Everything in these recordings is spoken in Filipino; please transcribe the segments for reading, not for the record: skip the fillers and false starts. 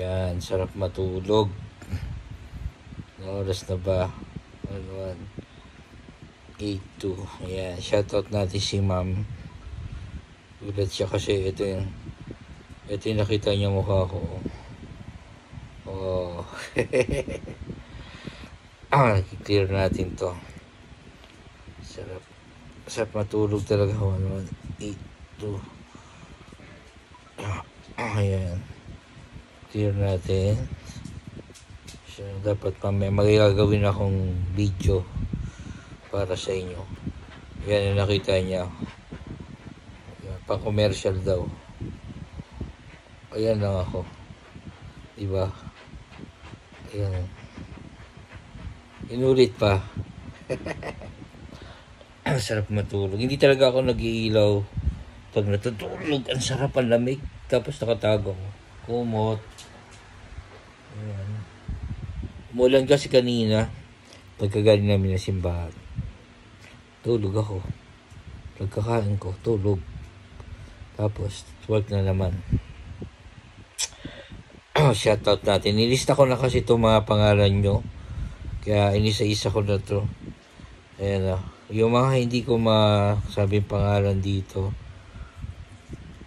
Yan, sarap matulog. Oras na ba? 8:02. Ayan, shoutout natin si ma'am. Gulat siya kasi ito yung nakita niya mukha ko. Oh. Clear natin to. Sarap matulog talaga. 8:02. Ayan. Clear natin. So, dapat pa may magagawin akong video para sa inyo. Yan yung nakita niya. Pa-commercial daw. Ayan lang ako. Diba? Ayan. Inulit pa. Sarap matulog. Hindi talaga ako nag-iilaw pag natutulog. Ang sarap, ang lamig. Tapos nakatago ko. Kumot. Ayan. Umulan kasi kanina. Pagkagaling namin ng simbahan. Tulog ako. Pagkakain ko, tulog. Tapos, work na naman. Shoutout natin. Nilista ko na kasi itong mga pangalan nyo. Kaya inisa-isa ko na to. Ayan na. Yung mga hindi ko masabing pangalan dito.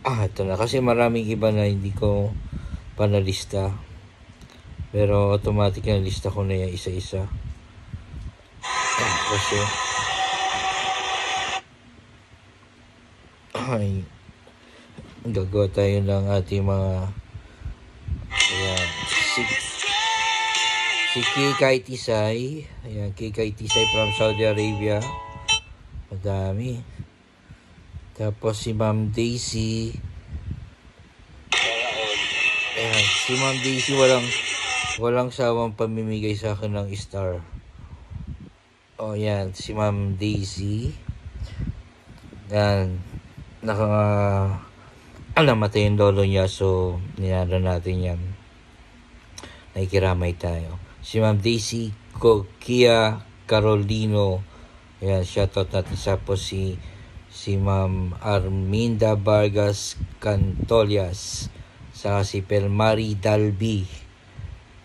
Ito na. Kasi maraming iba na hindi ko panalista. Pero automatic na lista ko na yan isa-isa. Kasi gagawa tayo ng ating mga ayan, si Kikay Tisay. Ayan, Kikay Tisay from Saudi Arabia. Madami. Tapos si Ma'am Daisy. Ayan, si Ma'am Daisy walang sawang pamimigay sa akin ng star. Yan, si Ma'am Daisy. Yan, namatay yung lolo niya, so ninalo natin yan. Nakikiramay tayo. Si Ma'am Daisy Kia Carolino. Yan, shoutout natin sa po si Ma'am Arminda Vargas Cantolias. Saka si Pelmari Dalby.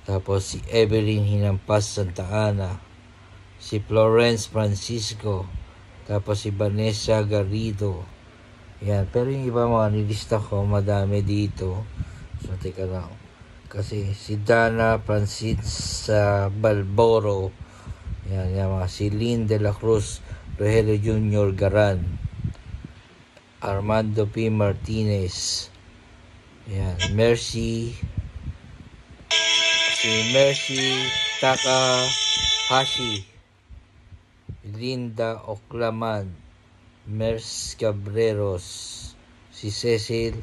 Tapos si Evelyn Hinampas Santa Ana. Si Florence Francisco. Tapos si Vanessa Garrido. Yan. Pero yung iba mga nilista ko, madami dito. So, teka lang. Kasi si Dana Francisca Balboro. Yan. Yan mga si Lynn de la Cruz Rogelio Jr. Garan. Armando P. Martinez. Yan. Mercy. Si Mercy Takahashi. Linda Oclaman. Mers Cabreros. Si Cecil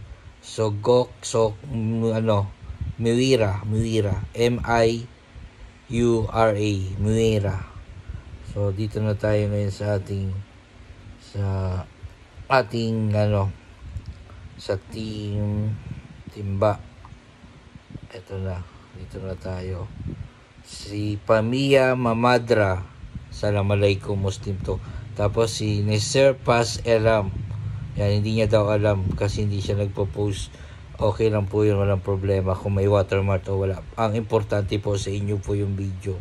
Miwira. M-I-U-R-A. Miwira. So, dito na tayo ngayon sa timba. Ito na. Dito na tayo. Si Pamia Mamadra. Assalamualaikum, Muslim to. Tapos si Neser Paz Elam. Yan, hindi niya daw alam kasi hindi siya nagpo-post. Okay lang po yun, walang problema kung may watermark o wala. Ang importante po sa inyo po yung video.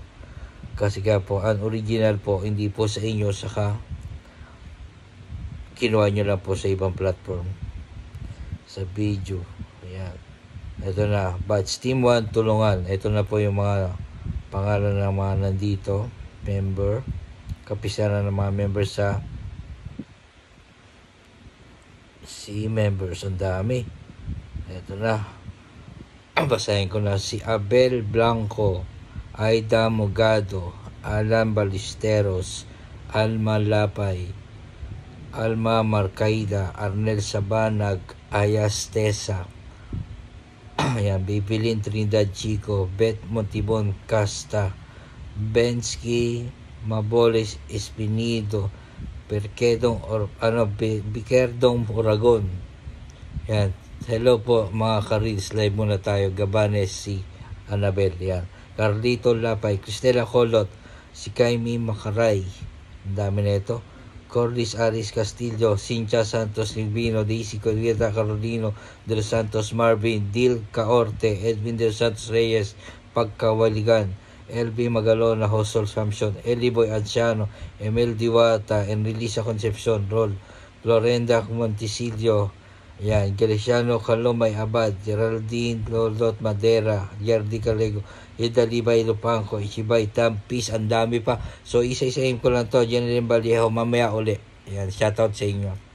Kasi kaya po, ang original po, hindi po sa inyo, saka kinuha nyo lang po sa ibang platform. Sa video. Ayan. Ito na, Batch Team 1, tulungan. Ito na po yung mga pangalan ng mga nandito. Member. Kapisaran ng mga members sa members. Ang dami. Ito na. Basahin ko na. Si Abel Blanco, Aida Mogado, Alan Ballesteros, Alma Lapay, Alma Marcaida, Arnel Sabanag, Ayas Tesa. Ayan, Bibilin Trinidad Chico, Beth Montibon Casta, Bensky Maboles Espinido, Bikerdong Oragon. Yan. Hello po mga karils, live muna tayo. Gabanes si Annabel. Yan. Carlito Lapay, Cristela Colot, si Kaimi Makaray. Ang dami na ito. Cordis Aris Castillo, Cynthia Santos Silvino, Daisy Corrieta Carolino, De Los Santos Marvin, Dil Caorte, Edwin De Los Santos Reyes, Pagkawaligan, LB Magalona, Hosol Samson, Eliboy Anciano, Emil Diwata, Enrilisa Concepcion, Lorenda Montisilio, yan, Galiciano Calomay Abad, Geraldine Lordot Madera, Yardi Calego, Idalibay Lupanco, Ichibay Tampis, ang dami pa. So isa-isahin ko lang to, General Vallejo, mamaya uli. Yan, shoutout sa inyo.